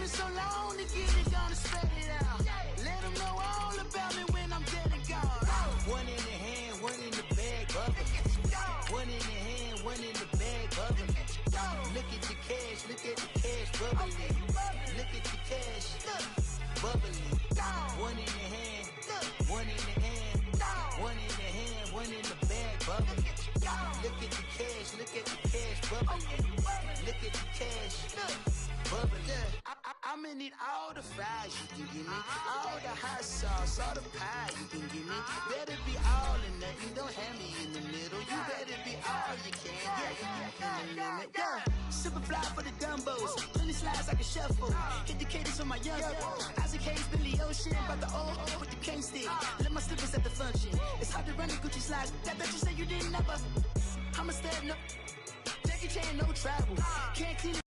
been so long to get it, gonna spread it out. Let them know all about me when I'm dead and gone. One in the hand, one in the bag, bubbling. One in the hand, one in the bag, bubbling. Look at the cash, bubbling. Look at the cash, bubbling. One in the hand, one in the hand, one in the hand, one in the bag, bubbling. Look at the cash, bubbling. Look at the cash, bubbling. I'm gonna need all the fries you can give me, all the hot sauce, all the pie you can give me. Better be all or nothing, don't have me in the middle. You better be all you can, yeah, in the limit, yeah. Super fly for the dumbos, 20 slides like a shuffle. Hit the cadence for my young Isaac Hayes, Billy Ocean, but the old with the cane stick. Let my slippers at the function. It's hard to run the Gucci slides. That bet you say you didn't never. I'm a stab, no. Jackie Chan, no travel. Can't clean it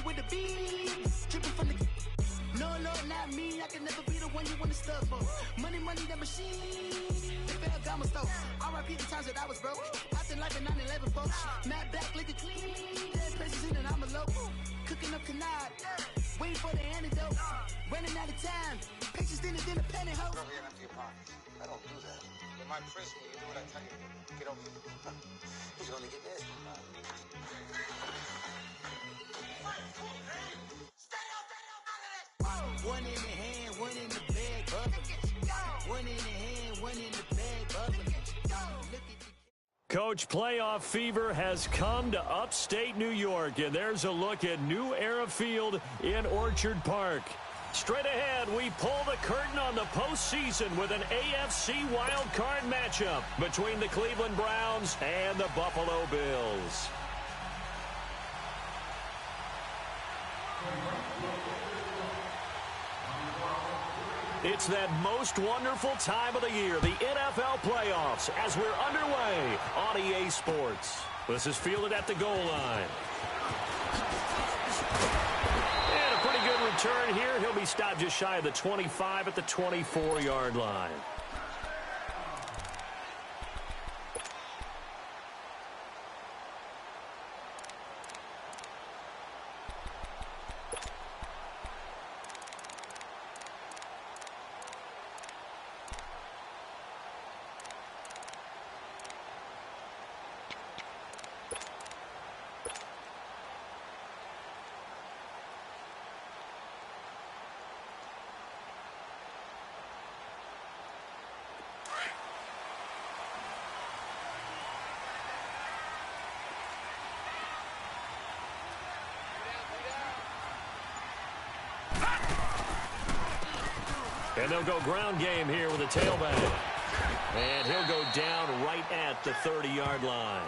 with the beat. Dripping from the. No, Lord, not me. I can never be the one you want to stuff for. Money, that machine. They fell down my stove. R.I.P. the times that I was broke. Acting like a 9/11 folks. Matte black, liquor clean. Dead places in and I'm a local. Cooking up canard. Waiting for the antidote. Running out of time. Pictures in the penny hoe. Over here, empty your pockets. I don't do that. In my prison, you do what I tell you to. Get over here. He's gonna get this. One in the hand, one in the bag, bubbling. One in the hand, one in the bag, bubbling. Coach, playoff fever has come to upstate New York, and there's a look at New Era Field in Orchard Park. Straight ahead, we pull the curtain on the postseason with an AFC wildcard matchup between the Cleveland Browns and the Buffalo Bills. It's that most wonderful time of the year, the NFL playoffs, as we're underway on EA Sports. This is fielded at the goal line. And a pretty good return here. He'll be stopped just shy of the 25 at the 24-yard line. And they'll go ground game here with a tailback. And he'll go down right at the 30-yard line.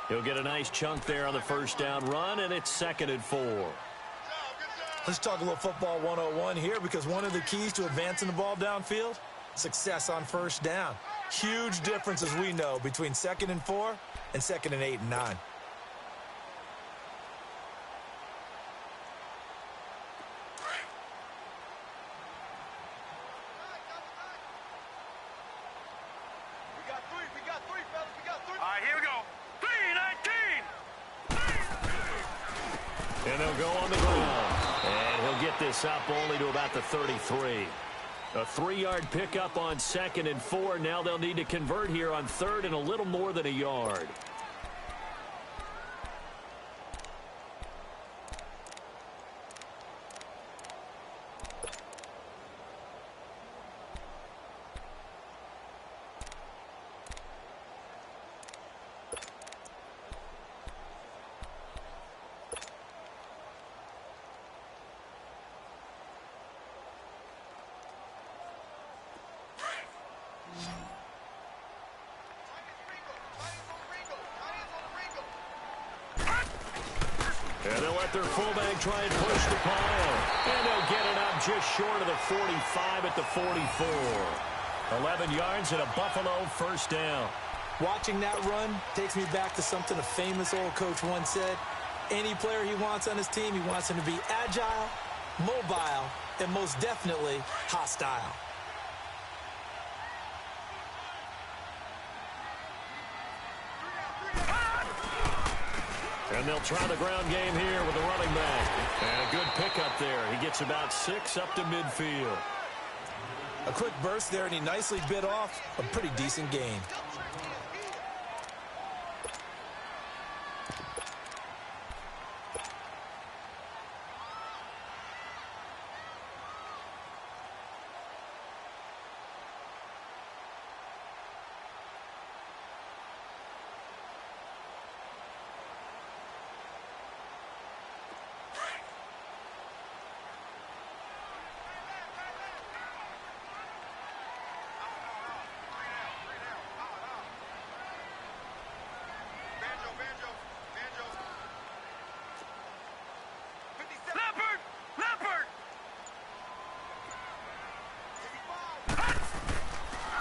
He'll get a nice chunk there on the first down run, and it's 2nd and 4. Let's talk a little football 101 here, because one of the keys to advancing the ball downfield, success on first down. Huge difference, as we know, between 2nd and 4 and 2nd and 8 and 9. And they'll go on the ground. And he'll get this up only to about the 33. A 3-yard pickup on 2nd and 4. Now they'll need to convert here on 3rd and a little more than a yard. And they'll let their fullback try and push the pile. And they'll get it up just short of the 45 at the 44. 11 yards and a Buffalo first down. Watching that run takes me back to something a famous old coach once said. Any player he wants on his team, he wants him to be agile, mobile, and most definitely hostile. And they'll try the ground game here with the running back. It's about 6 up to midfield. A quick burst there, and he nicely bit off a pretty decent gain.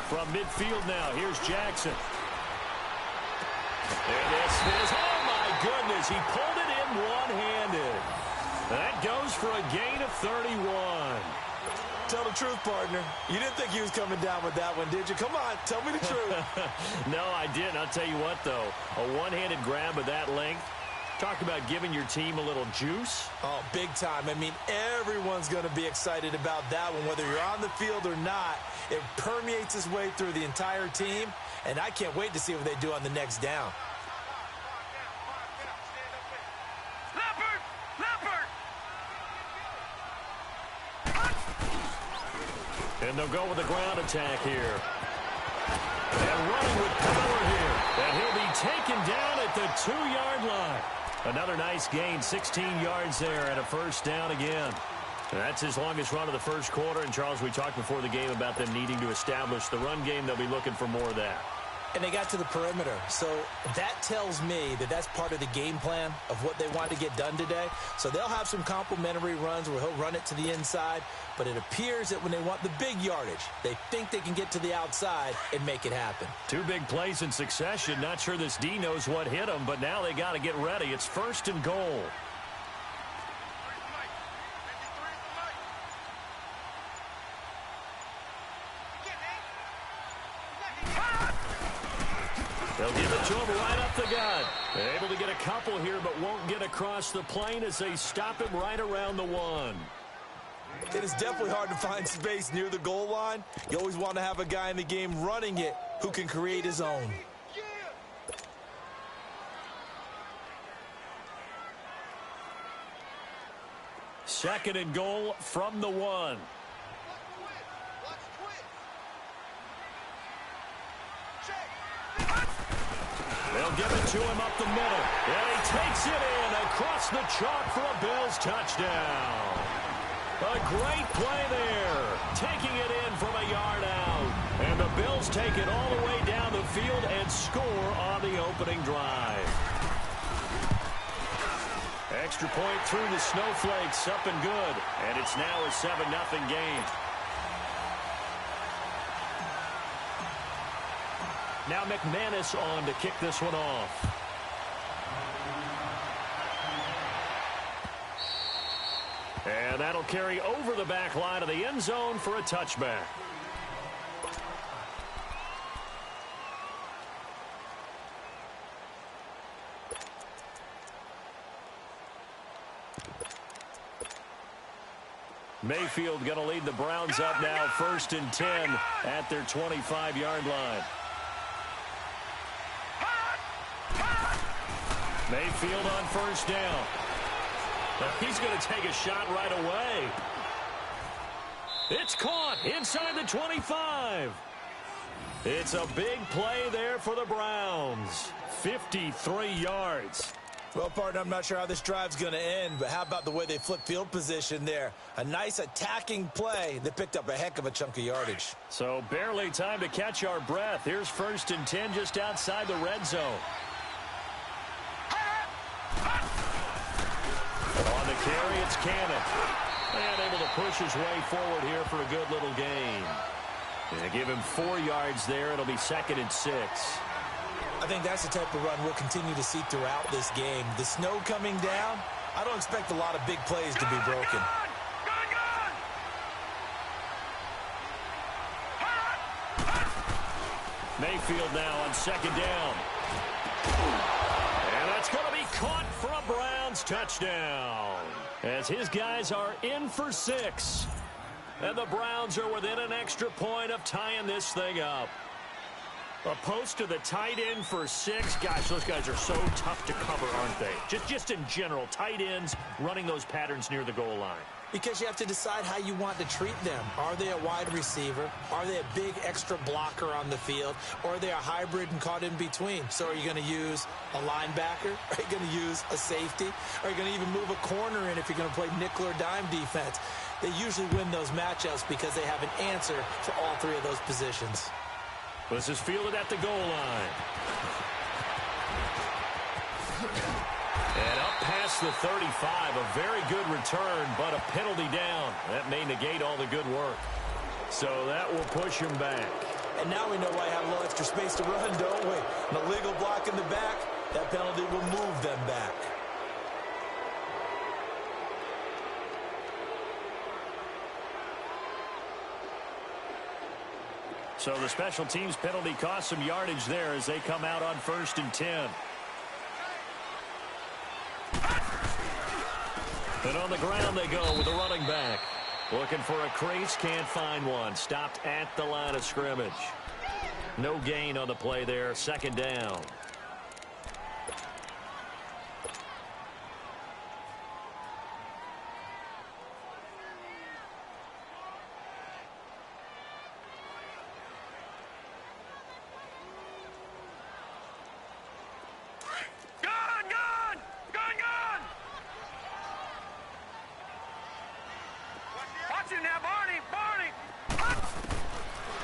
From midfield now, here's Jackson. And this is, oh my goodness, he pulled it in one-handed. That goes for a gain of 31. Tell the truth, partner. You didn't think he was coming down with that one, did you? Come on, tell me the truth. No, I didn't. I'll tell you what, though. A one-handed grab of that length. Talk about giving your team a little juice. Oh, big time. I mean, everyone's going to be excited about that one, whether you're on the field or not. It permeates its way through the entire team, and I can't wait to see what they do on the next down. And they'll go with the ground attack here. And running with power here. And he'll be taken down at the 2-yard line. Another nice gain, 16 yards there, and a first down again. And that's his longest run of the first quarter. And, Charles, we talked before the game about them needing to establish the run game. They'll be looking for more of that. And they got to the perimeter. So that tells me that that's part of the game plan of what they want to get done today. So they'll have some complimentary runs where he'll run it to the inside. But it appears that when they want the big yardage, they think they can get to the outside and make it happen. 2 big plays in succession. Not sure this D knows what hit them, but now they got to get ready. It's 1st and goal. They'll give it to him right up the gut. Able to get a couple here, but won't get across the plane as they stop him right around the 1. It is definitely hard to find space near the goal line. You always want to have a guy in the game running it who can create his own. Second and goal from the 1. They'll give it to him up the middle. And he takes it in across the chalk for a Bills touchdown. A great play there. Taking it in from a yard out. And the Bills take it all the way down the field and score on the opening drive. Extra point through the Snowflakes, up and good. And it's now a 7-0 game. Now McManus on to kick this one off. And that'll carry over the back line of the end zone for a touchback. Mayfield going to lead the Browns up now, 1st and 10 at their 25-yard line. Mayfield on 1st down. He's going to take a shot right away. It's caught inside the 25. It's a big play there for the Browns. 53 yards. Well, partner, I'm not sure how this drive's going to end, but how about the way they flip field position there? A nice attacking play that picked up a heck of a chunk of yardage. So barely time to catch our breath. Here's 1st and 10 just outside the red zone. On the carry, it's Cannon. And able to push his way forward here for a good little gain. And give him 4 yards there. It'll be 2nd and 6. I think that's the type of run we'll continue to see throughout this game. The snow coming down, I don't expect a lot of big plays to be broken. Mayfield now on 2nd down. And that's going to be caught for a Browns touchdown. as his guys are in for 6. And the Browns are within an extra point of tying this thing up. A post to the tight end for 6. Gosh, those guys are so tough to cover, aren't they? Just in general, tight ends running those patterns near the goal line. Because you have to decide how you want to treat them. Are they a wide receiver? Are they a big extra blocker on the field? Or are they a hybrid and caught in between? So are you going to use a linebacker? Are you going to use a safety? Are you going to even move a corner in if you're going to play nickel or dime defense? They usually win those matchups because they have an answer for all 3 of those positions. This is fielded at the goal line. And up past the 35, a very good return, but a penalty down. That may negate all the good work. So that will push him back. And now we know why I have a little extra space to run, don't we? An illegal block in the back, that penalty will move them back. So the special teams penalty cost some yardage there as they come out on 1st and 10. And on the ground they go with a running back. Looking for a crease, can't find one. Stopped at the line of scrimmage. No gain on the play there, 2nd down.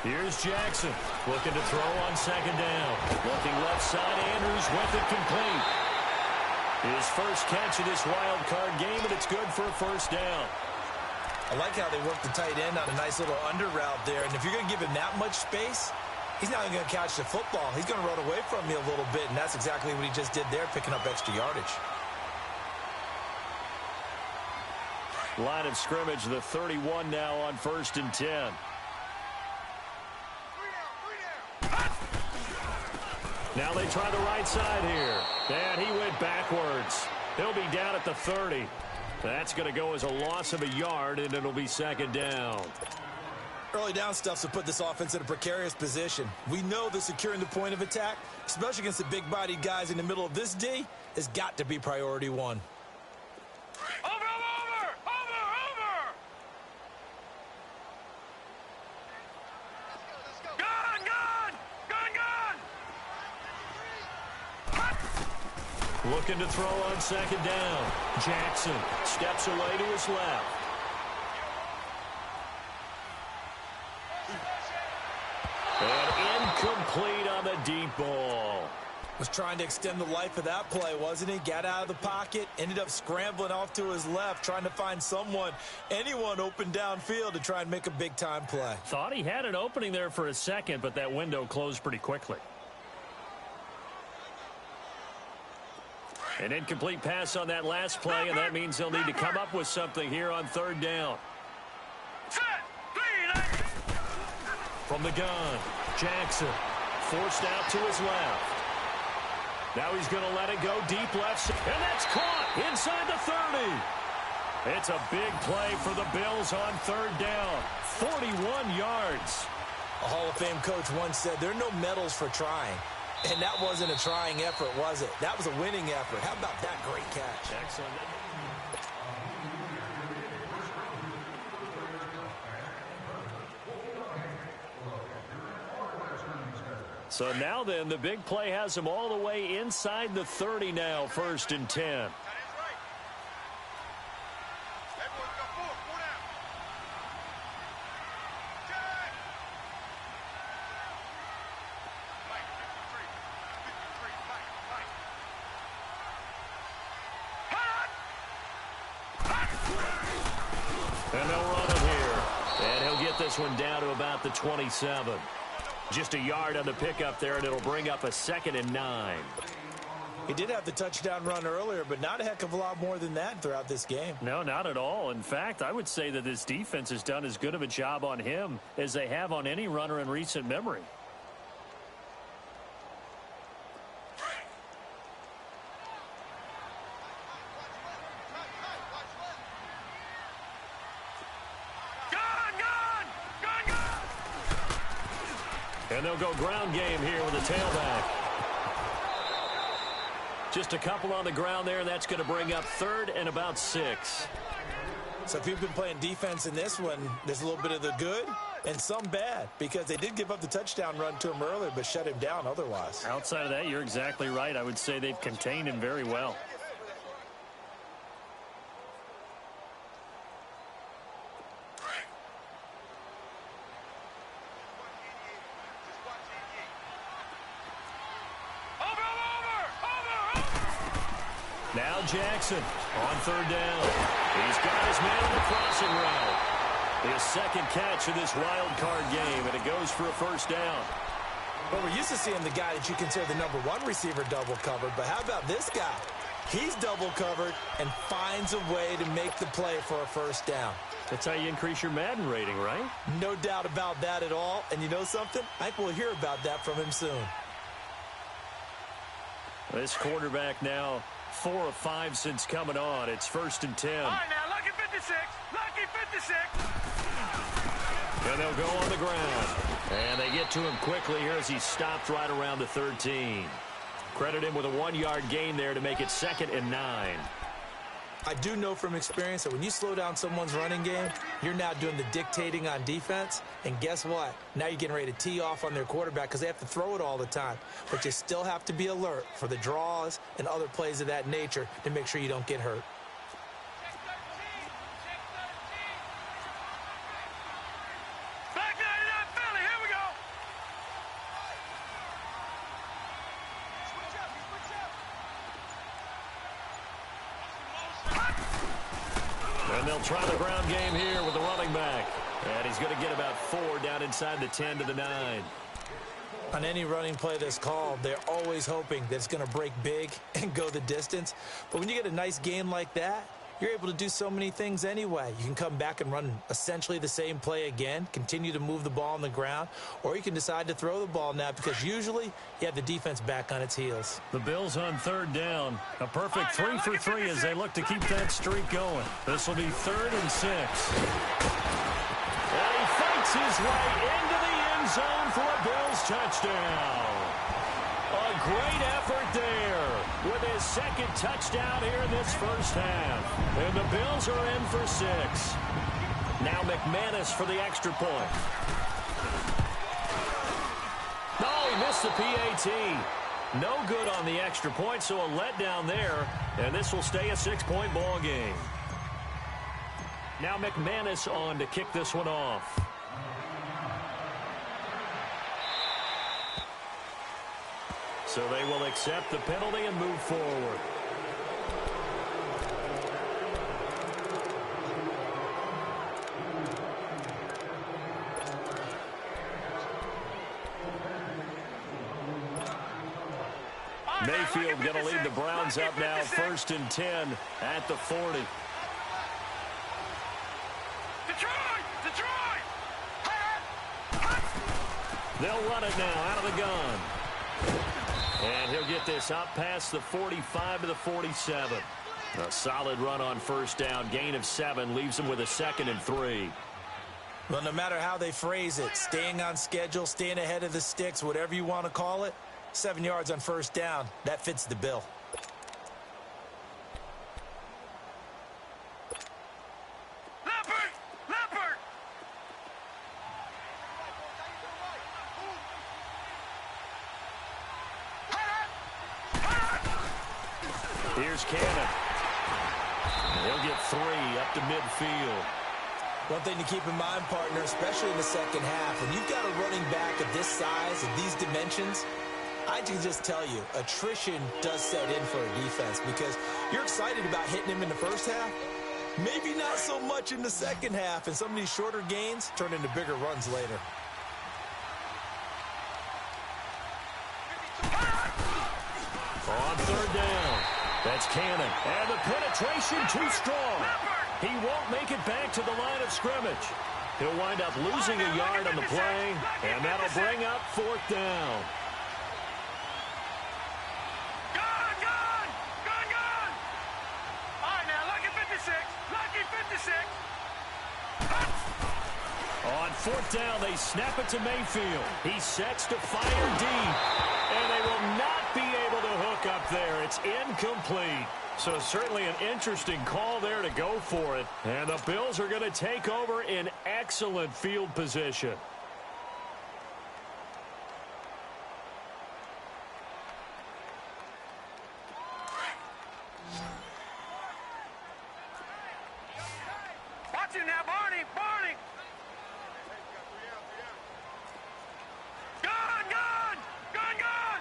Here's Jackson, looking to throw on 2nd down. Looking left side, Andrews with it complete. His first catch of this wild card game, and it's good for a 1st down. I like how they work the tight end on a nice little under route there. And if you're going to give him that much space, he's not going to catch the football. He's going to run away from me a little bit, and that's exactly what he just did there, picking up extra yardage. Line of scrimmage, the 31 now on 1st and 10. Now they try the right side here. And he went backwards. He'll be down at the 30. That's going to go as a loss of a yard, and it'll be 2nd down. Early down stuff to put this offense in a precarious position. We know that securing the point of attack, especially against the big-bodied guys in the middle of this D, has got to be priority 1. Looking to throw on 2nd down. Jackson steps away to his left. And incomplete on the deep ball. Was trying to extend the life of that play, wasn't he? Got out of the pocket, ended up scrambling off to his left, trying to find anyone open downfield to try and make a big-time play. Thought he had an opening there for a second, but that window closed pretty quickly. An incomplete pass on that last play, and that means they'll need to come up with something here on 3rd down. From the gun, Jackson forced out to his left. Now he's going to let it go deep left, and that's caught inside the 30. It's a big play for the Bills on 3rd down. 41 yards. A Hall of Fame coach once said, there are no medals for trying. And that wasn't a trying effort, was it? That was a winning effort. How about that great catch? Excellent. So now then, the big play has him all the way inside the 30 now, 1st and 10. And they'll run it here. And he'll get this one down to about the 27. Just a yard on the pickup there, and it'll bring up a 2nd and 9. He did have the touchdown run earlier, but not a heck of a lot more than that throughout this game. No, not at all. In fact, I would say that this defense has done as good of a job on him as they have on any runner in recent memory. And they'll go ground game here with a tailback. Just a couple on the ground there, and that's going to bring up 3rd and about 6. So if you've been playing defense in this one, there's a little bit of the good and some bad, because they did give up the touchdown run to him earlier but shut him down otherwise. Outside of that, you're exactly right. I would say they've contained him very well. Now Jackson on 3rd down. He's got his man on the crossing route. His second catch of this wild card game, and it goes for a 1st down. Well, we're used to seeing the guy that you consider the #1 receiver double covered, but how about this guy? He's double covered and finds a way to make the play for a 1st down. That's how you increase your Madden rating, right? No doubt about that at all. And you know something? I think we'll hear about that from him soon. This quarterback now 4 of 5 since coming on. It's 1st and 10. All right, now, lucky 56. Lucky 56. And they'll go on the ground. And they get to him quickly here as he stopped right around the 13. Credit him with a 1-yard gain there to make it 2nd and 9. I do know from experience that when you slow down someone's running game, you're now doing the dictating on defense. And guess what? Now you're getting ready to tee off on their quarterback because they have to throw it all the time. But you still have to be alert for the draws and other plays of that nature to make sure you don't get hurt. Back 99 Philly, here we go. And they'll try the ground game here with the running back. And he's going to get about 4 down inside the 10 to the 9. On any running play that's called, they're always hoping that it's going to break big and go the distance. But when you get a nice game like that, you're able to do so many things anyway. You can come back and run essentially the same play again, continue to move the ball on the ground, or you can decide to throw the ball now because usually you have the defense back on its heels. The Bills on 3rd down. A perfect 3 for 3 as they look to keep that streak going. This will be 3rd and 6. And he fights his way into the end zone for a Bills touchdown. A great effort there with his 2nd touchdown here in this 1st half. And the Bills are in for 6. Now McManus for the extra point. Oh, he missed the PAT. No good on the extra point, so a letdown there. And this will stay a 6-point ball game. Now McManus on to kick this one off. So they will accept the penalty and move forward. Mayfield going to lead the Browns up now, 1st and 10 at the 40. They'll run it now out of the gun. And he'll get this up past the 45 to the 47. A solid run on 1st down. Gain of 7 leaves him with a 2nd and 3. Well, no matter how they phrase it, staying on schedule, staying ahead of the sticks, whatever you want to call it, 7 yards on 1st down, that fits the bill. Here's Cannon. And he'll get 3 up to midfield. One thing to keep in mind, partner, especially in the 2nd half, when you've got a running back of this size, of these dimensions, I can just tell you, attrition does set in for a defense because you're excited about hitting him in the 1st half. Maybe not so much in the 2nd half, and some of these shorter gains turn into bigger runs later. On 3rd down. That's Cannon. And the penetration too strong. He won't make it back to the line of scrimmage. He'll wind up losing a yard on the play, and that'll bring up 4th down. On fourth down, they snap it to Mayfield. He sets to fire deep, and they will not be able to hook up there. It's incomplete. So certainly an interesting call there to go for it. And the Bills are going to take over in excellent field position. Watch him now, Barney. Barney. Gun, gun. Gun, gun.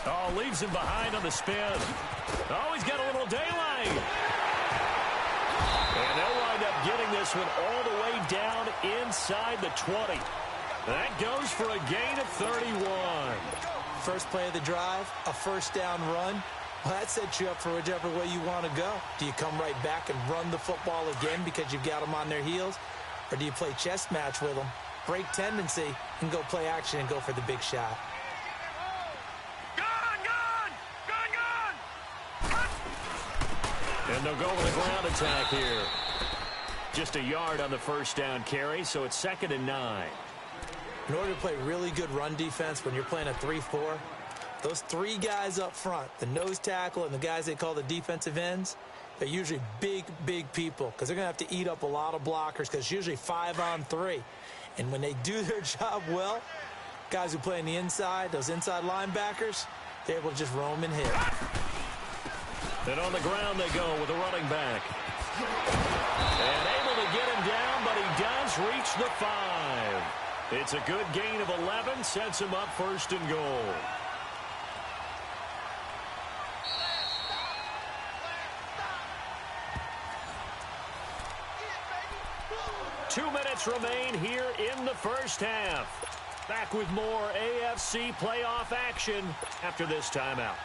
Oh, leaves him behind on the spin. Oh, he's got a little daylight. And they'll wind up getting this one all the way down inside the 20. That goes for a gain of 31. First play of the drive, a first down run. Well, that sets you up for whichever way you want to go. Do you come right back and run the football again because you've got them on their heels? Or do you play chess match with them, break tendency, and go play action and go for the big shot? And they'll go with a ground attack here. Just a yard on the first down carry, so it's 2nd and 9. In order to play really good run defense when you're playing a 3-4, those three guys up front, the nose tackle and the guys they call the defensive ends, they're usually big, big people because they're going to have to eat up a lot of blockers because it's usually 5-on-3. And when they do their job well, guys who play on the inside, those inside linebackers, they're able to just roam and hit. And on the ground they go with a running back. And able to get him down, but he does reach the 5. It's a good gain of 11, sets him up 1st and goal. Two minutes remain here in the first half. Back with more AFC playoff action after this timeout.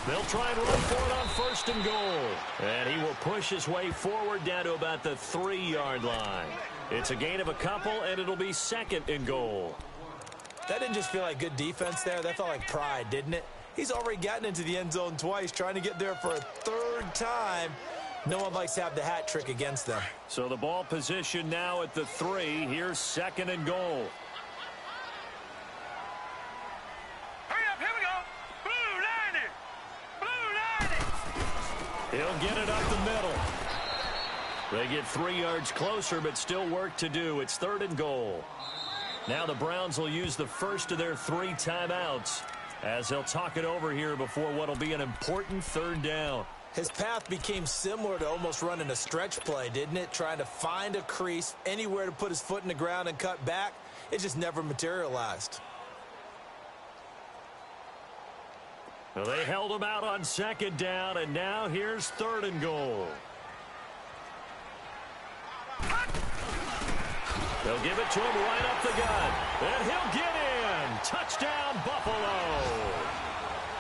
They'll try and run for it on 1st and goal. And he will push his way forward down to about the 3-yard line. It's a gain of a couple, and it'll be 2nd and goal. That didn't just feel like good defense there. That felt like pride, didn't it? He's already gotten into the end zone twice, trying to get there for a 3rd time. No one likes to have the hat trick against them. So the ball position now at the 3. Here's 2nd and goal. He'll get it up the middle. They get 3 yards closer, but still work to do. It's 3rd and goal. Now the Browns will use the first of their 3 timeouts as they'll talk it over here before what will be an important 3rd down. His path became similar to almost running a stretch play, didn't it? Trying to find a crease, anywhere to put his foot in the ground and cut back. It just never materialized. Well, they held him out on 2nd down, and now here's 3rd and goal. They'll give it to him right up the gut, and he'll get in. Touchdown, Buffalo.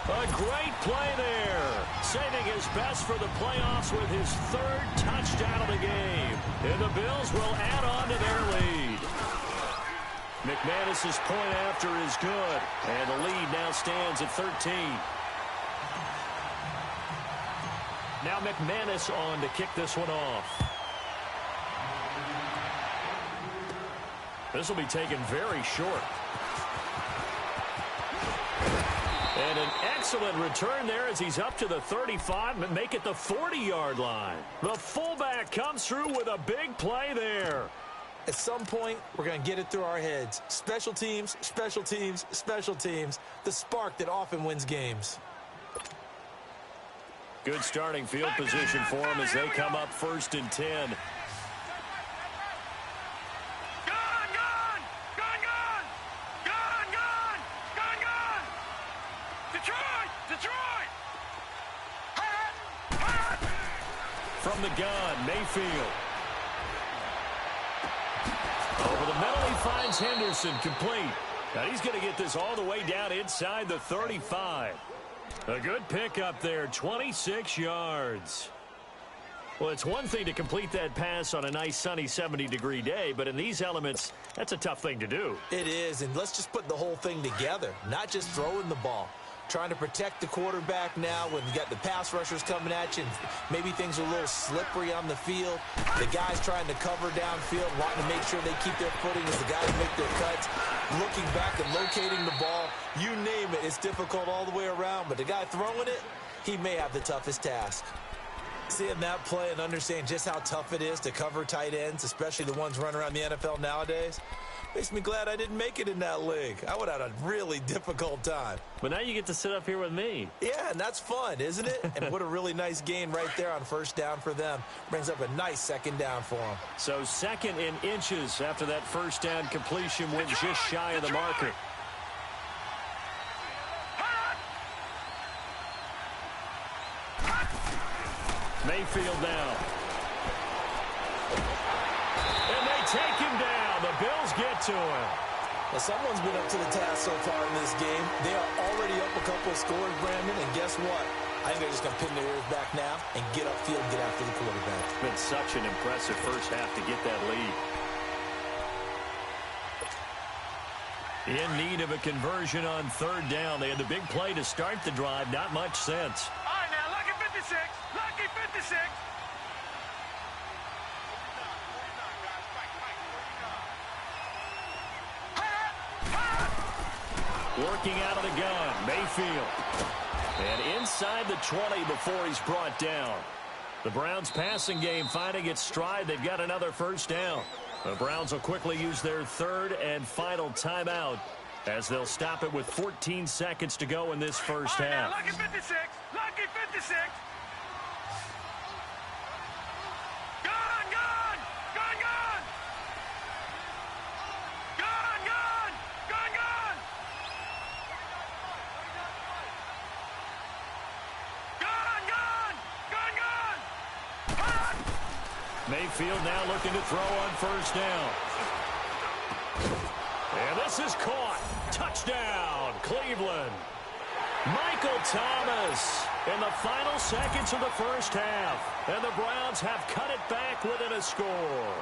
A great play there, saving his best for the playoffs with his 3rd touchdown of the game. And the Bills will add on to their lead. McManus's point after is good, and the lead now stands at 13. Now McManus on to kick this one off. This will be taken very short. And an excellent return there as he's up to the 35 and make it the 40-yard line. The fullback comes through with a big play there. At some point, we're going to get it through our heads. Special teams, special teams, special teams. The spark that often wins games. Good starting field position for them as they come up 1st and 10. From the gun, Mayfield. Over the middle, he finds Henderson, complete. Now he's going to get this all the way down inside the 35. A good pickup there, 26 yards. Well, it's one thing to complete that pass on a nice sunny 70-degree day, but in these elements, that's a tough thing to do. It is, and let's just put the whole thing together, not just throwing the ball. Trying to protect the quarterback now when you got the pass rushers coming at you, and maybe things are a little slippery on the field. The guys trying to cover downfield, wanting to make sure they keep their footing as the guys make their cuts. Looking back and locating the ball, you name it, it's difficult all the way around, but the guy throwing it, he may have the toughest task. Seeing that play and understanding just how tough it is to cover tight ends, especially the ones running around the NFL nowadays, makes me glad I didn't make it in that league. I would have had a really difficult time. But now you get to sit up here with me. Yeah, and that's fun, isn't it? And what a really nice gain right there on first down for them. Brings up a nice second down for them. So second in inches after that first down completion went just shy of the marker. Mayfield now. And they take him down. The Bills get to him. Well, someone's been up to the task so far in this game. They are already up a couple of scores, Brandon, and guess what? I think they're just going to pin their ears back now and get upfield and get after the quarterback. It's been such an impressive first half to get that lead. In need of a conversion on third down. They had the big play to start the drive. Not much sense. All right, now, lucky 56. Lucky 56. Working out of the gun, Mayfield. And inside the 20 before he's brought down. The Browns passing game finding its stride. They've got another first down. The Browns will quickly use their third and final timeout as they'll stop it with 14 seconds to go in this first half. Lucky 56. Lucky 56. Gone, gone. Gone, gone. Gone, gone. Gone, gone. Gone, gone. Gone, gone. Mayfield now looking to throw on first down. And this is caught. Touchdown, Cleveland. Michael Thomas in the final seconds of the first half. And the Browns have cut it back within a score.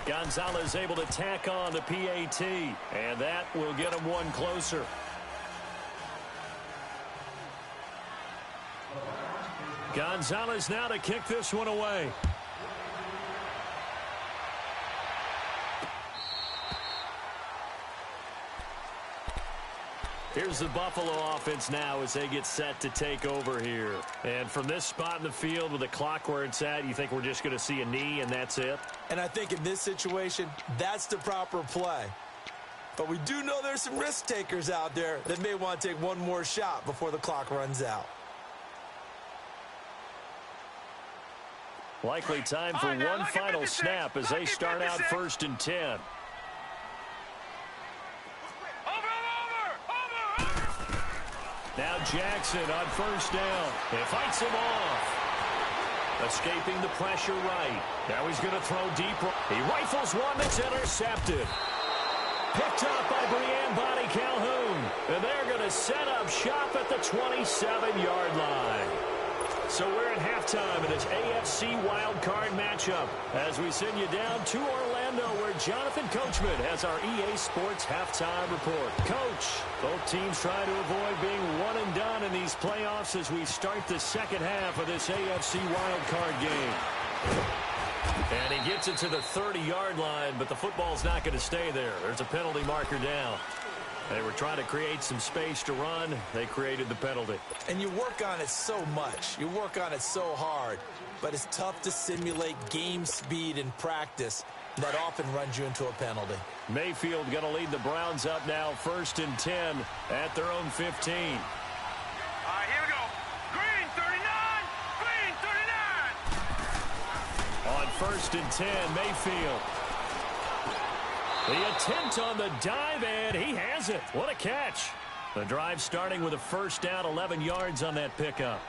Gonzalez able to tack on the PAT. And that will get him one closer. Gonzalez now to kick this one away. Here's the Buffalo offense now as they get set to take over here. And from this spot in the field with the clock where it's at, you think we're just going to see a knee and that's it? And I think in this situation, that's the proper play. But we do know there's some risk takers out there that may want to take one more shot before the clock runs out. Likely time for one final snap as they start out 1st and 10. Now Jackson on first down. It fights him off. Escaping the pressure right. Now he's going to throw deep. He rifles one that's intercepted. Picked up by Brianne Bonnie Calhoun. And they're going to set up shop at the 27-yard line. So we're at halftime in this AFC wildcard matchup as we send you down to Orlando where Jonathan Coachman has our EA Sports halftime report. Coach, both teams trying to avoid being one and done in these playoffs as we start the second half of this AFC wildcard game. And he gets it to the 30-yard line, but the football's not going to stay there. There's a penalty marker down. They were trying to create some space to run. They created the penalty. And you work on it so much. You work on it so hard. But it's tough to simulate game speed in practice. That often runs you into a penalty. Mayfield going to lead the Browns up now 1st and 10 at their own 15. All right, here we go. Green 39. Green 39. On 1st and 10, Mayfield. The attempt on the dive, and he has it. What a catch. The drive starting with a first down, 11 yards on that pickup.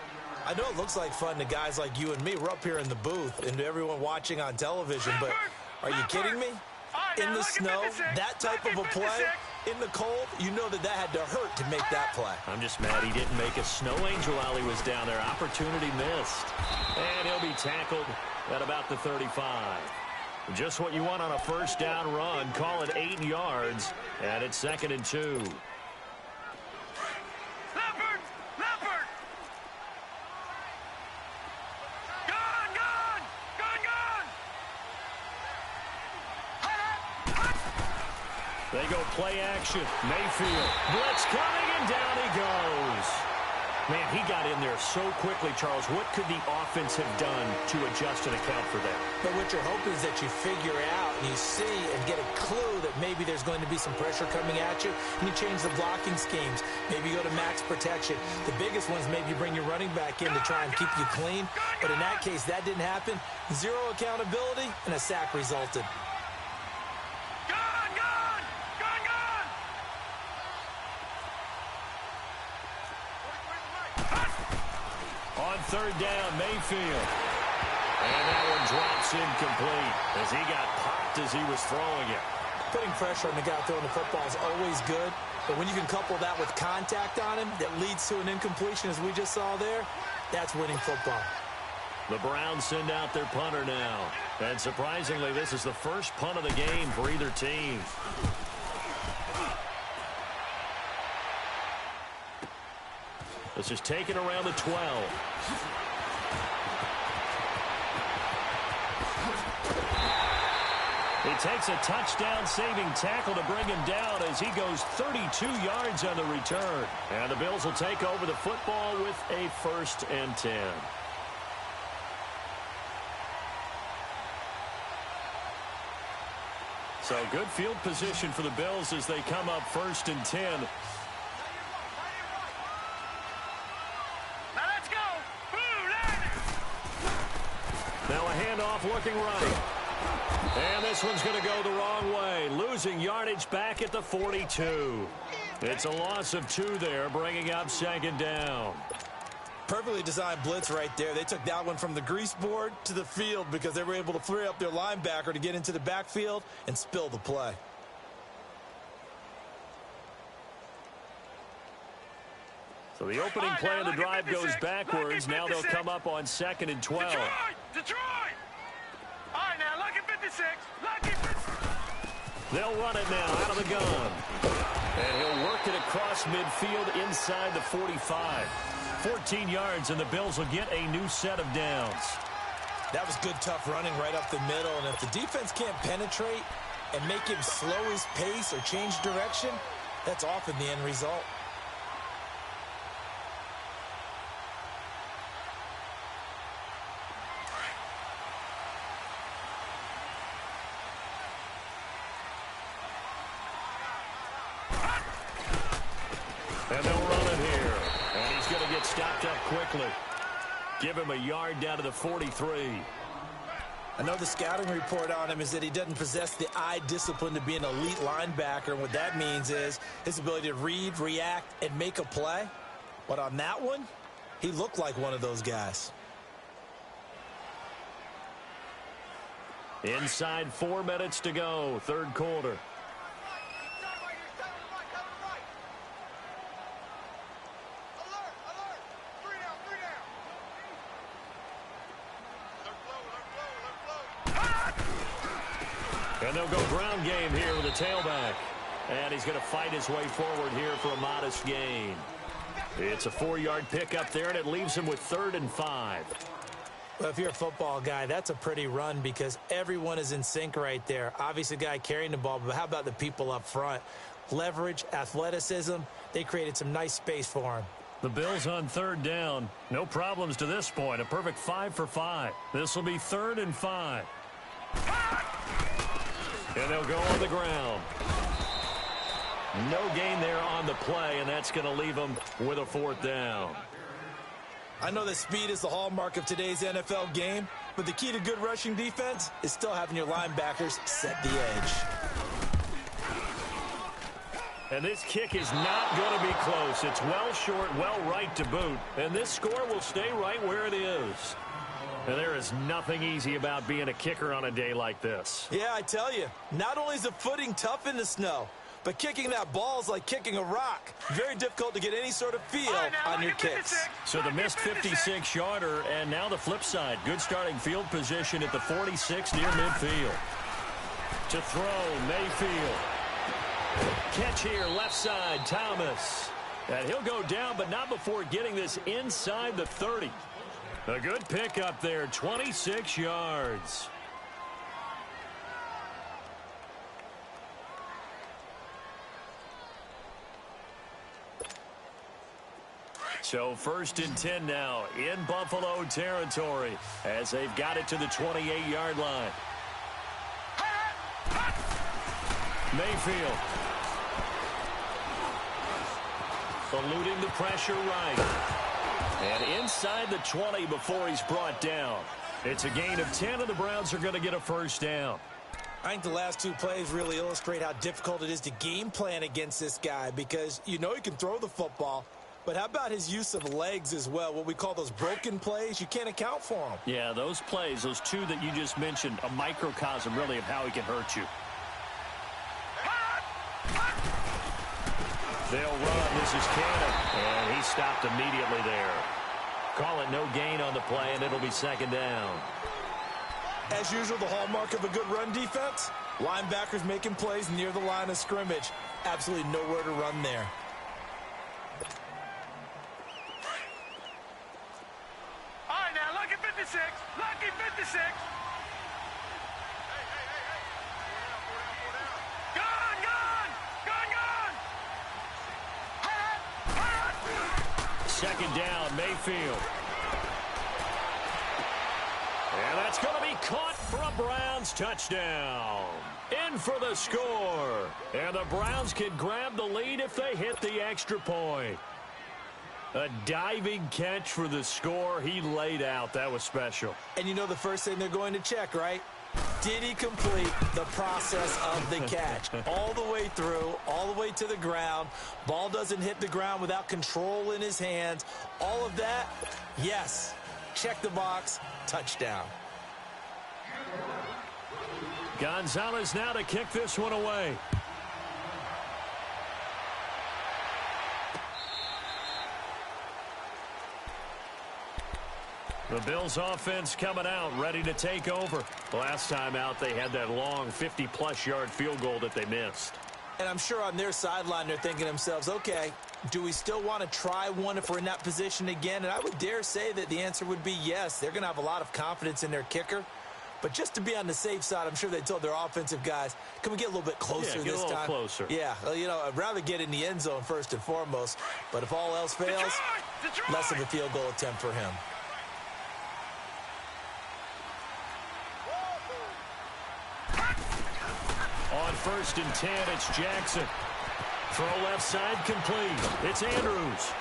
I know it looks like fun to guys like you and me. We're up here in the booth and to everyone watching on television, but are you kidding me? In the snow, that type of a play, In the cold, you know that had to hurt to make that play. I'm just mad he didn't make a snow angel while he was down there. Opportunity missed. And he'll be tackled at about the 35. Just what you want on a first down run. Call it 8 yards, and it's 2nd and 2. They go play action. Mayfield. Blitz coming, and down he goes. Man, he got in there so quickly, Charles. What could the offense have done to adjust and account for that? But what you're hoping is that you figure out and you see and get a clue that maybe there's going to be some pressure coming at you, and you change the blocking schemes. Maybe you go to max protection. The biggest ones, maybe you bring your running back in to try and keep you clean. But in that case, that didn't happen. Zero accountability, and a sack resulted. On 3rd down, Mayfield. And that one drops incomplete as he got popped as he was throwing it. Putting pressure on the guy throwing the football is always good, but when you can couple that with contact on him that leads to an incompletion, as we just saw there, that's winning football. The Browns send out their punter now. And surprisingly, this is the first punt of the game for either team. This is taken around the 12. He takes a touchdown-saving tackle to bring him down as he goes 32 yards on the return. And the Bills will take over the football with a 1st and 10. So good field position for the Bills as they come up 1st and 10. Now a handoff looking right. And this one's going to go the wrong way. Losing yardage back at the 42. It's a loss of 2 there, bringing up 2nd down. Perfectly designed blitz right there. They took that one from the grease board to the field because they were able to free up their linebacker to get into the backfield and spill the play. So the opening play of the drive goes backwards. Now they'll come up on 2nd and 12. Detroit! All right, now, lucky 56. Lucky 56. They'll run it now out of the gun. And he'll work it across midfield inside the 45. 14 yards, and the Bills will get a new set of downs. That was good, tough running right up the middle. And if the defense can't penetrate and make him slow his pace or change direction, that's often the end result. And they'll run it here. And he's going to get stopped up quickly. Give him a yard down to the 43. I know the scouting report on him is that he doesn't possess the eye discipline to be an elite linebacker. And what that means is his ability to read, react, and make a play. But on that one, he looked like one of those guys. Inside 4 minutes to go, 3rd quarter. And they'll go ground game here with a tailback. And he's going to fight his way forward here for a modest gain. It's a 4-yard pickup there, and it leaves him with 3rd and 5. Well, if you're a football guy, that's a pretty run because everyone is in sync right there. Obviously, the guy carrying the ball, but how about the people up front? Leverage, athleticism, they created some nice space for him. The Bills on 3rd down. No problems to this point. A perfect 5 for 5. This will be 3rd and 5. And they'll go on the ground. No gain there on the play, and that's going to leave them with a 4th down. I know that speed is the hallmark of today's NFL game, but the key to good rushing defense is still having your linebackers set the edge. And this kick is not going to be close. It's well short, well right to boot. And this score will stay right where it is. And there is nothing easy about being a kicker on a day like this. Yeah, I tell you, not only is the footing tough in the snow, But kicking that ball is like kicking a rock. Very difficult to get any sort of feel on your kicks. So the missed 56-yarder, and now the flip side. Good starting field position at the 46 near midfield. To throw, Mayfield. Catch here, left side, Thomas. And he'll go down, but not before getting this inside the 30. A good pickup there, 26 yards. So 1st and 10 now in Buffalo territory as they've got it to the 28-yard line. Mayfield. Eluding the pressure right. And inside the 20 before he's brought down. It's a gain of 10, and the Browns are going to get a first down. I think the last two plays really illustrate how difficult it is to game plan against this guy because you know he can throw the football. But how about his use of legs as well? What we call those broken plays, you can't account for them. Yeah, those plays, those two that you just mentioned, a microcosm really of how he can hurt you. They'll run. This is Cannon. And he stopped immediately there. Call it no gain on the play, and it'll be 2nd down. As usual, the hallmark of a good run defense, linebackers making plays near the line of scrimmage. Absolutely nowhere to run there. All right, now, lucky 56. Lucky 56. Second down, Mayfield. And that's going to be caught for a Browns touchdown. In for the score. And the Browns can grab the lead if they hit the extra point. A diving catch for the score. He laid out. That was special. And you know the first thing they're going to check, right? Did he complete the process of the catch? All the way through, all the way to the ground. Ball doesn't hit the ground without control in his hands. All of that, yes. Check the box, touchdown. Gonzalez now to kick this one away. The Bills offense coming out, ready to take over. Last time out, they had that long 50-plus yard field goal that they missed. And I'm sure on their sideline, they're thinking to themselves, okay, do we still want to try one if we're in that position again? And I would dare say that the answer would be yes. They're going to have a lot of confidence in their kicker. But just to be on the safe side, I'm sure they told their offensive guys, can we get a little bit closer this time? Get a little closer. Yeah, well, you know, I'd rather get in the end zone first and foremost. But if all else fails, less of a field goal attempt for him. On 1st and 10, it's Jackson. Throw left side complete. It's Andrews.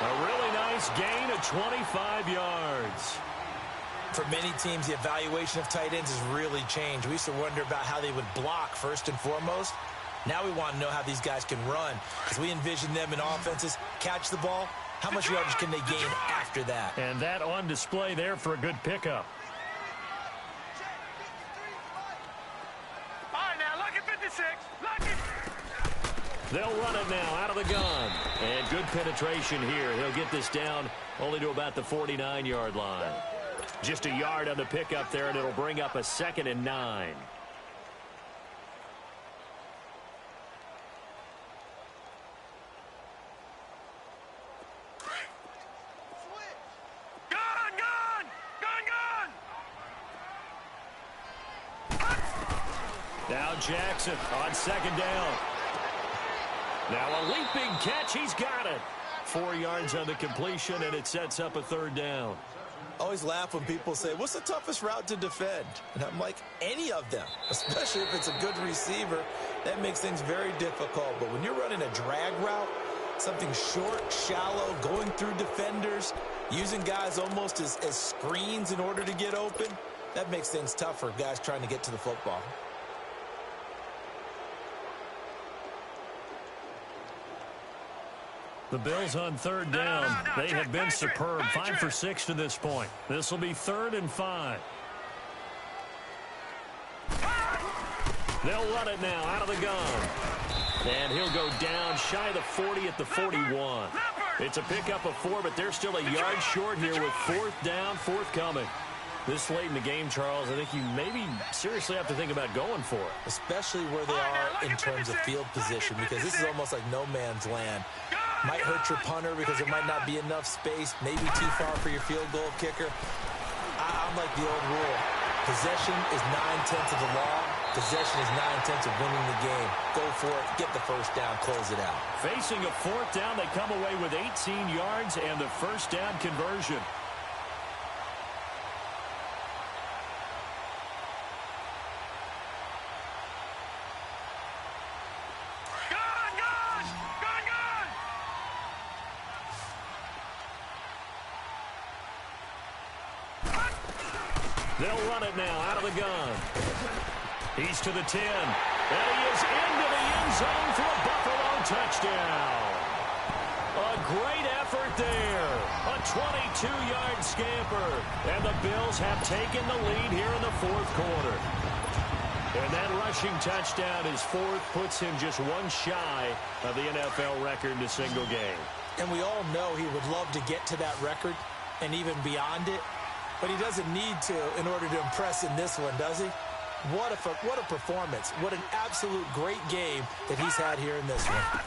A really nice gain of 25 yards. For many teams, the evaluation of tight ends has really changed. We used to wonder about how they would block first and foremost. Now we want to know how these guys can run because we envision them in offenses, catch the ball. How much yardage can they gain after that? And that on display there for a good pickup. They'll run it now out of the gun. And good penetration here. He'll get this down only to about the 49-yard line. Just a yard on the pickup there, and it'll bring up a 2nd and 9. Now Jackson on 2nd down. Now a leaping catch. He's got it. 4 yards on the completion, and it sets up a 3rd down. I always laugh when people say, what's the toughest route to defend? And I'm like, any of them, especially if it's a good receiver. That makes things very difficult. But when you're running a drag route, something short, shallow, going through defenders, using guys almost as screens in order to get open, that makes things tough for guys trying to get to the football. The Bills on 3rd down. They have been superb. 5 for 6 to this point. This will be 3rd and 5. They'll run it now out of the gun. And he'll go down shy of the 40 at the 41. It's a pickup of 4, but they're still a yard short here with 4th down, forthcoming. This late in the game, Charles, I think you maybe seriously have to think about going for it. Especially where they are in terms of field position, because this is almost like no man's land. Might hurt your punter because there might not be enough space, maybe too far for your field goal kicker. I'm like the old rule. Possession is 9/10 of the law. Possession is 9/10 of winning the game. Go for it, get the first down, close it out. Facing a 4th down, they come away with 18 yards and the first down conversion. They'll run it now out of the gun. He's to the 10. And he is into the end zone for a Buffalo touchdown. A great effort there. A 22-yard scamper. And the Bills have taken the lead here in the 4th quarter. And that rushing touchdown, his 4th, puts him just one shy of the NFL record in a single game. And we all know he would love to get to that record and even beyond it. But he doesn't need to in order to impress in this one, does he? What a performance. What an absolute great game that he's had here in this one.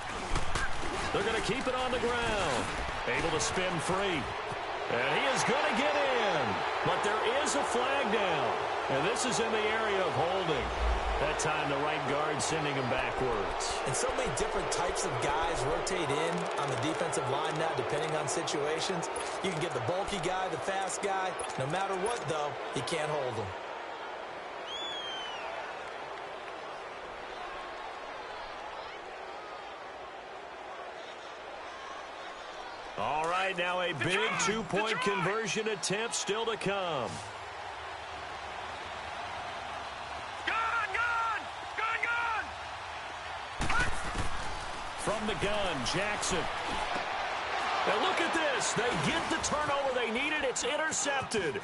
They're going to keep it on the ground. Able to spin free. And he is going to get in. But there is a flag down. And this is in the area of holding. That time the right guard sending him backwards. And so many different types of guys rotate in on the defensive line now, depending on situations. You can get the bulky guy, the fast guy. No matter what, though, he can't hold him. All right, now a big 2-point conversion attempt still to come. From the gun, Jackson. Now look at this. They get the turnover they needed. It's intercepted.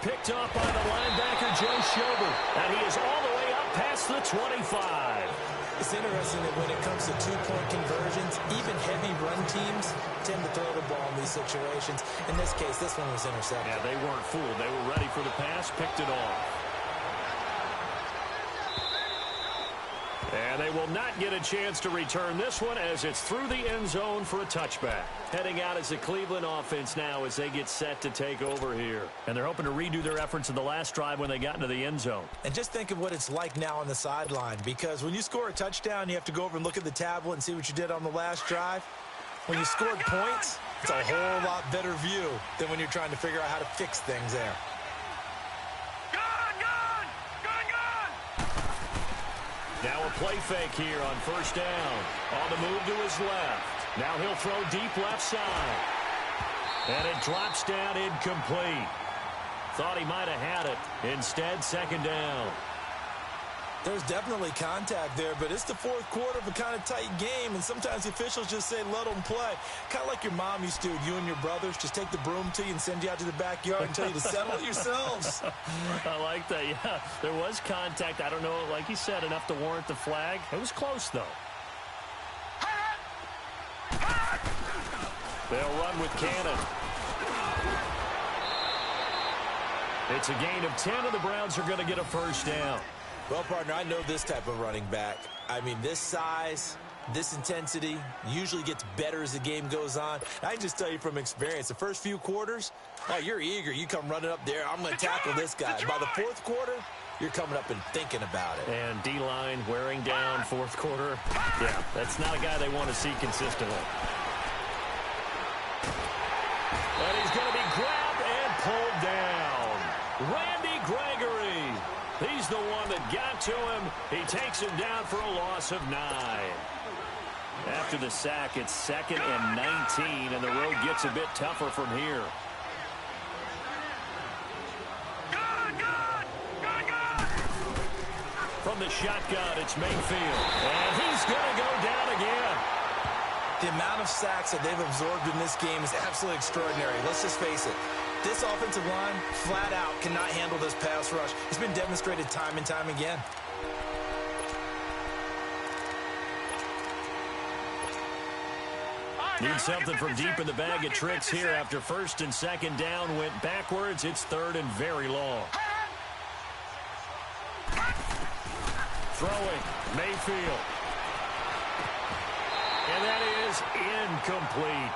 Picked off by the linebacker, Joe Schobert. And he is all the way up past the 25. It's interesting that when it comes to 2-point conversions, even heavy run teams tend to throw the ball in these situations. In this case, this one was intercepted. Yeah, they weren't fooled. They were ready for the pass, picked it off. And they will not get a chance to return this one as it's through the end zone for a touchback. Heading out as the Cleveland offense now as they get set to take over here. And they're hoping to redo their efforts in the last drive when they got into the end zone. And just think of what it's like now on the sideline, because when you score a touchdown, you have to go over and look at the tablet and see what you did on the last drive. When you scored points, it's a whole lot better view than when you're trying to figure out how to fix things there. Now a play fake here on first down. On the move to his left. Now he'll throw deep left side. And it drops down incomplete. Thought he might have had it. Instead, second down. There's definitely contact there, but it's the 4th quarter of a kind of tight game, and sometimes the officials just say, let them play. Kind of like your mom used to do with you and your brothers. Just take the broom to you and send you out to the backyard and tell you to settle it yourselves. I like that, yeah. There was contact. I don't know, like you said, enough to warrant the flag. It was close, though. They'll run with Cannon. It's a gain of 10, and the Browns are going to get a first down. Well, partner, I know this type of running back. I mean, this size, this intensity usually gets better as the game goes on. I can just tell you from experience, the first few quarters, oh, you're eager. You come running up there. I'm going to tackle this guy. By the 4th quarter, you're coming up and thinking about it. And D-line wearing down 4th quarter. Yeah, that's not a guy they want to see consistently. And he's going to be grabbed and pulled down. Randy Gregory. He's the one that got to him. He takes him down for a loss of 9. After the sack, it's 2nd and 19, and the road gets a bit tougher from here. From the shotgun, it's Mayfield. And he's going to go down again. The amount of sacks that they've absorbed in this game is absolutely extraordinary. Let's just face it. This offensive line, flat out, cannot handle this pass rush. It's been demonstrated time and time again. Need something from deep in the bag of tricks here after first and second down went backwards. It's third and very long. Throwing, Mayfield. And that is incomplete.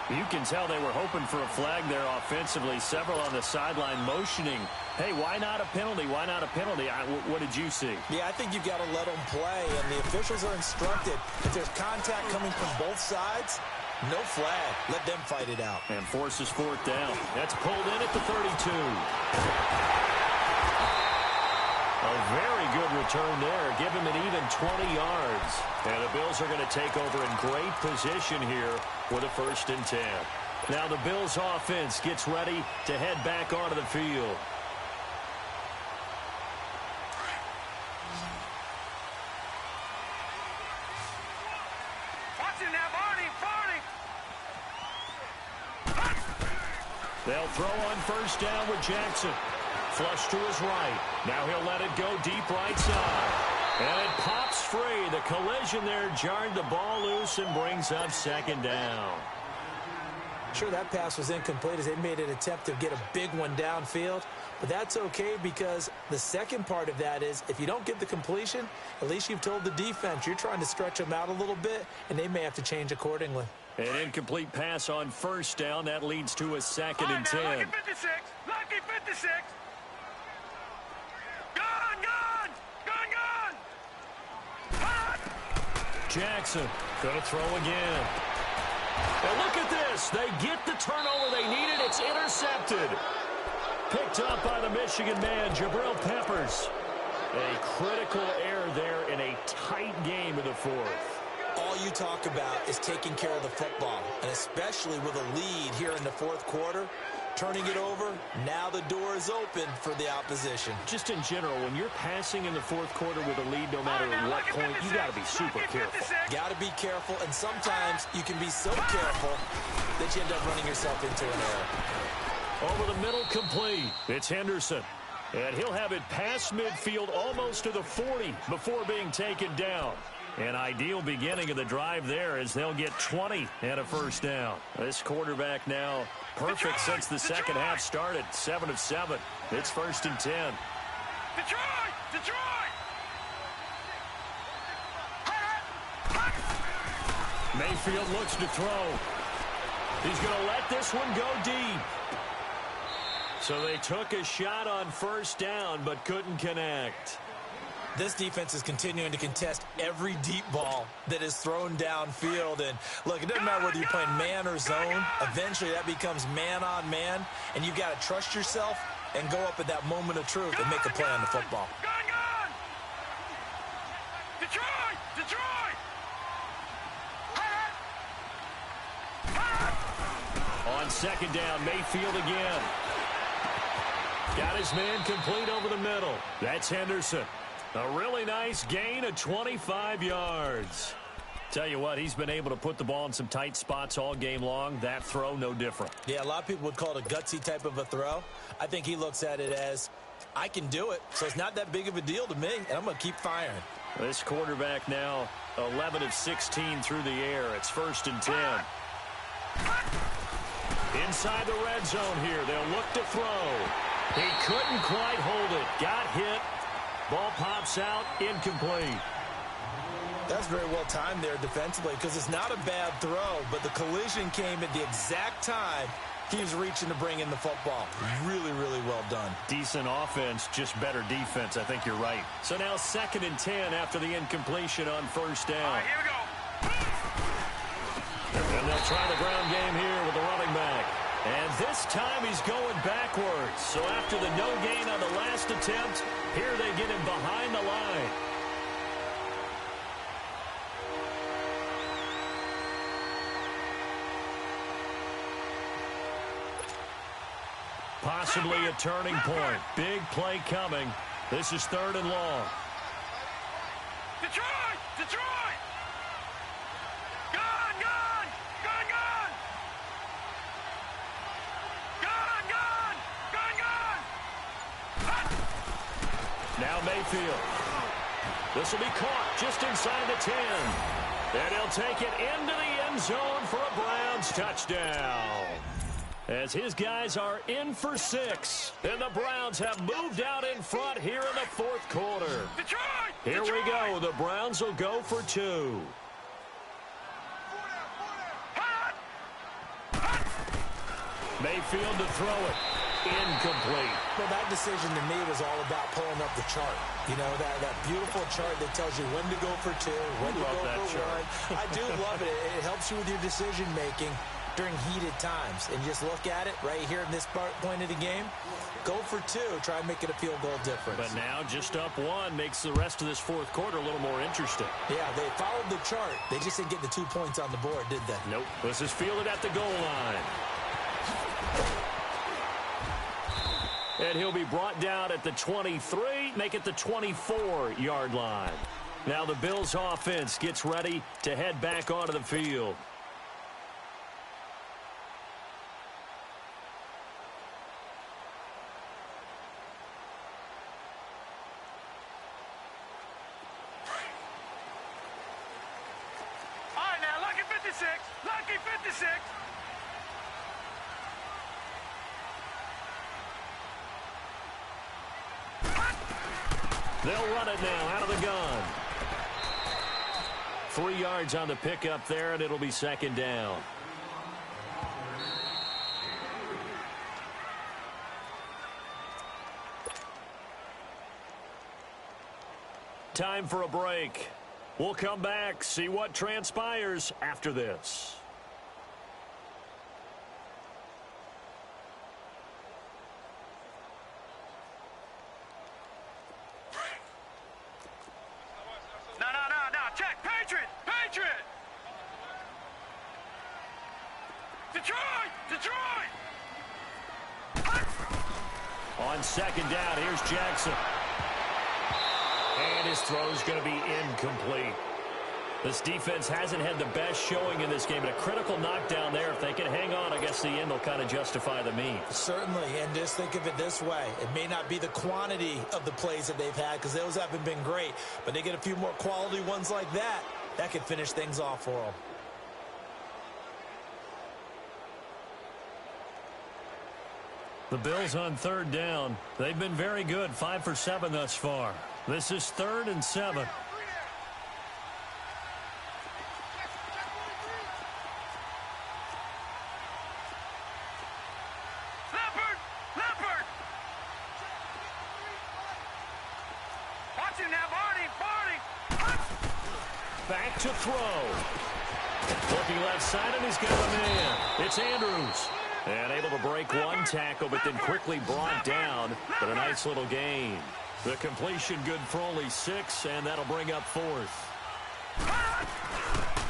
You can tell they were hoping for a flag there offensively. Several on the sideline motioning. Hey, why not a penalty? Why not a penalty? What did you see? Yeah, I think you've got to let them play, and the officials are instructed. If there's contact coming from both sides, no flag. Let them fight it out. And forces fourth down. That's pulled in at the 32. A very good return there. Give him an even 20 yards. And the Bills are going to take over in great position here with a 1st and 10. Now the Bills offense gets ready to head back onto the field. They'll throw on first down with Jackson. Flush to his right. Now he'll let it go deep right side. And it pops free. The collision there jarred the ball loose and brings up 2nd down. Sure, that pass was incomplete as they made an attempt to get a big one downfield. But that's okay because the second part of that is if you don't get the completion, at least you've told the defense you're trying to stretch them out a little bit, and they may have to change accordingly. An incomplete pass on first down. That leads to a 2nd and 10. Lucky 56. Lucky 56. Gone. Jackson going to throw again. And look at this. They get the turnover they needed. It's intercepted. Picked up by the Michigan man, Jabril Peppers. A critical error there in a tight game in the 4th. All you talk about is taking care of the football, and especially with a lead here in the 4th quarter, turning it over, now the door is open for the opposition. Just in general, when you're passing in the 4th quarter with a lead, no matter at what point, you got to be super careful. Got to be careful, and sometimes you can be so careful that you end up running yourself into an error. Over the middle, complete. It's Henderson. And he'll have it past midfield almost to the 40 before being taken down. An ideal beginning of the drive there as they'll get 20 and a 1st down. This quarterback now perfect since the second half started. 7 of 7. It's 1st and 10. Detroit! Mayfield looks to throw. He's going to let this one go deep. So they took a shot on 1st down but couldn't connect. This defense is continuing to contest every deep ball that is thrown downfield. And, look, it doesn't matter whether you're playing man or zone. Eventually, that becomes man on man. And you've got to trust yourself and go up at that moment of truth and make a play on the football. Gone! Detroit! On 2nd down, Mayfield again. Got his man complete over the middle. That's Henderson. A really nice gain of 25 yards. Tell you what, he's been able to put the ball in some tight spots all game long. That throw, no different. Yeah, a lot of people would call it a gutsy type of a throw. I think he looks at it as, I can do it, so it's not that big of a deal to me, and I'm going to keep firing. This quarterback now 11 of 16 through the air. It's 1st and 10. Inside the red zone here. They'll look to throw. He couldn't quite hold it. Got hit. Ball pops out. Incomplete. That's very well timed there defensively because it's not a bad throw, but the collision came at the exact time he was reaching to bring in the football. Really, really well done. Decent offense, just better defense. I think you're right. So now 2nd and 10 after the incompletion on 1st down. All right, here we go. And they'll try the ground game here with the running back. And this time he's going backwards. So after the no gain on the last attempt, here they get him behind the line. Possibly a turning point. Big play coming. This is 3rd and long. Detroit! Gone! Now Mayfield. This will be caught just inside the 10. And he'll take it into the end zone for a Browns touchdown. As his guys are in for 6. And the Browns have moved out in front here in the fourth quarter. Detroit! Here we go. The Browns will go for 2. Mayfield to throw it. Incomplete. Well, that decision to me was all about pulling up the chart. You know, that beautiful chart that tells you when to go for 2, when to go for 1. I do love it. It helps you with your decision-making during heated times. And just look at it right here in this point of the game. Go for 2. Try and make it a field goal difference. But now just up 1 makes the rest of this fourth quarter a little more interesting. Yeah, they followed the chart. They just didn't get the 2 points on the board, did they? Nope. This is fielded at the goal line. And he'll be brought down at the 23, make it the 24-yard line. Now the Bills offense gets ready to head back onto the field. All right, now, lucky 56. Lucky 56. They'll run it now out of the gun. 3 yards on the pickup there, and it'll be second down. Time for a break. We'll come back, see what transpires after this. No. Check. Patriot. Detroit. On second down, here's Jackson. And his throw's going to be incomplete. This defense hasn't had the best showing in this game, but a critical knockdown there. If they can hang on, I guess the end will kind of justify the means. Certainly, and just think of it this way. It may not be the quantity of the plays that they've had because those haven't been great, but they get a few more quality ones like that. That could finish things off for them. The Bills on third down. They've been very good, 5 for 7 thus far. This is 3rd and 7. Leopard. Watch him now, Barney. Back to throw. Looking left side, and he's got a man. It's Andrews. And able to break one tackle, but then quickly brought down. But a nice little gain. The completion good for only 6, and that'll bring up 4th.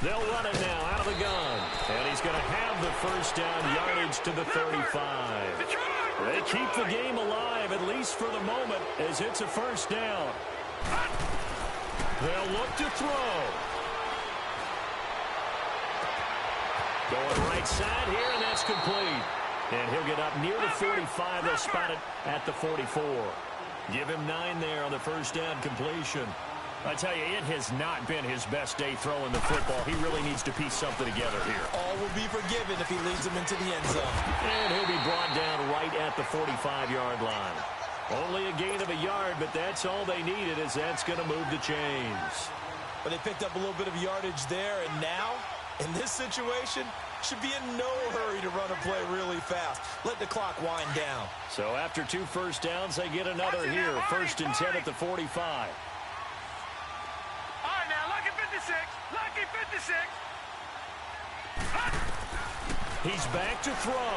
They'll run it now out of the gun. And he's going to have the first down, yardage to the 35. They keep the game alive, at least for the moment, as it's a first down. They'll look to throw. Going right side here, and that's complete. And he'll get up near the 45. They'll spot it at the 44. Give him 9 there on the first down completion. I tell you, it has not been his best day throwing the football. He really needs to piece something together here. All will be forgiven if he leads them into the end zone. And he'll be brought down right at the 45-yard line. Only a gain of a yard, but that's all they needed, as that's going to move the chains. But they picked up a little bit of yardage there, and now, in this situation, should be in no hurry to run a play really fast. Let the clock wind down. So after 2 first downs, they get another here. 1st and 10 at the 45. All right, now, lucky 56. Lucky 56. He's back to throw.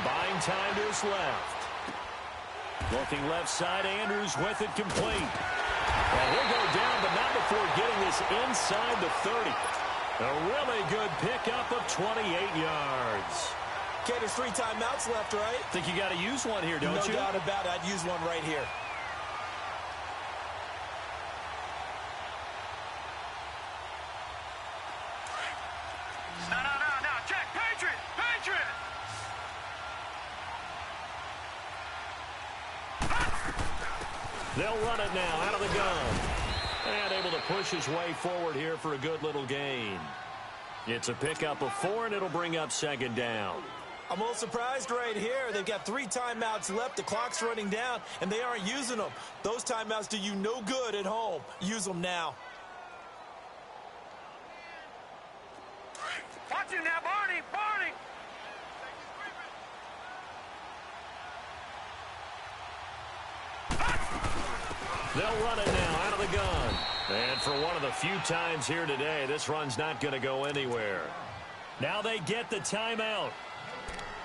Buying time to his left. Looking left side, Andrews with it complete. And he'll go down, but not before getting this inside the 30. A really good pickup of 28 yards. Okay, there's 3 timeouts left, right? Think you got to use one here, don't you? No doubt about it. I'd use one right here. No. Check. Patriot. They'll run it now out of the gun. And able to push his way forward here for a good little gain. It's a pickup of 4, and it'll bring up second down. I'm a little surprised right here. They've got 3 timeouts left. The clock's running down, and they aren't using them. Those timeouts do you no good at home. Use them now. Watch him now, Barney! Barney! They'll run it now out of the gun. And for one of the few times here today, this run's not going to go anywhere. Now they get the timeout.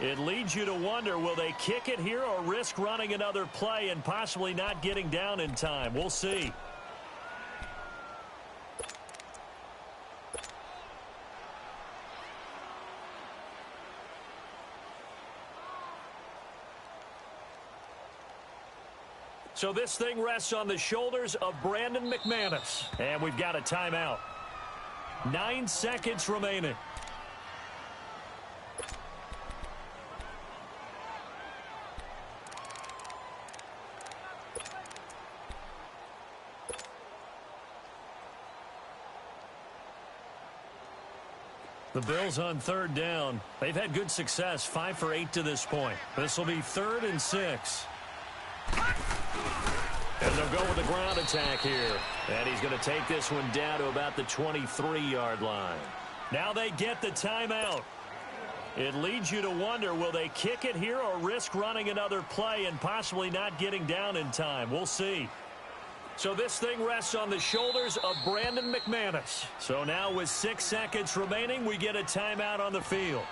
It leads you to wonder, will they kick it here or risk running another play and possibly not getting down in time? We'll see. So this thing rests on the shoulders of Brandon McManus. And we've got a timeout. 9 seconds remaining. The Bills on 3rd down. They've had good success, 5 for 8 to this point. This will be 3rd and 6. And they'll go with the ground attack here. And he's going to take this one down to about the 23-yard line. Now they get the timeout. It leads you to wonder, will they kick it here or risk running another play and possibly not getting down in time? We'll see. So this thing rests on the shoulders of Brandon McManus. So now with 6 seconds remaining, we get a timeout on the field.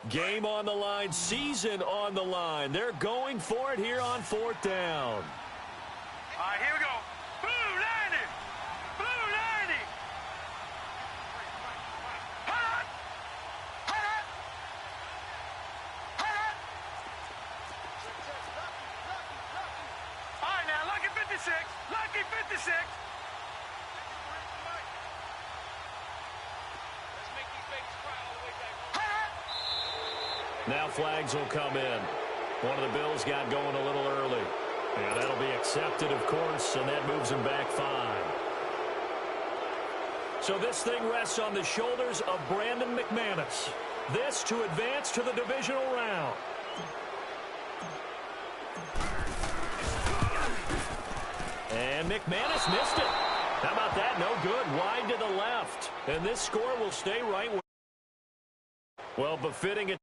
Game on the line, season on the line. They're going for it here on 4th down. All right, here we go. Blue 90! Blue 90! Hot! Hot! Hot! All right, now, lucky 56. Lucky 56. Let's make these babies cry all the way back home. Now flags will come in. One of the Bills got going a little early. And that'll be accepted, of course, and that moves him back 5. So this thing rests on the shoulders of Brandon McManus. This to advance to the divisional round. And McManus missed it. How about that? No good. Wide to the left. And this score will stay right where. Well, befitting it.